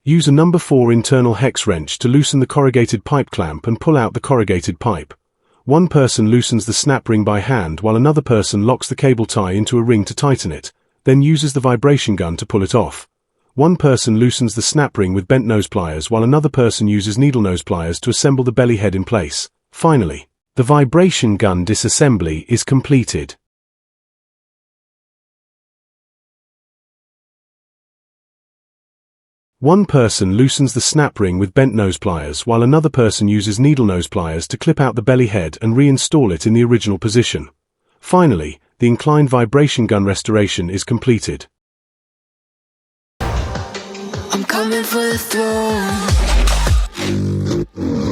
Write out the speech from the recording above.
Use a number 4 internal hex wrench to loosen the corrugated pipe clamp and pull out the corrugated pipe. One person loosens the snap ring by hand while another person locks the cable tie into a ring to tighten it, then uses the vibration gun to pull it off. One person loosens the snap ring with bent nose pliers while another person uses needle nose pliers to assemble the belly head in place. Finally, the vibration gun disassembly is completed. One person loosens the snap ring with bent nose pliers while another person uses needle nose pliers to clip out the belly head and reinstall it in the original position. Finally, the inclined vibration gun restoration is completed. I'm coming for the throne.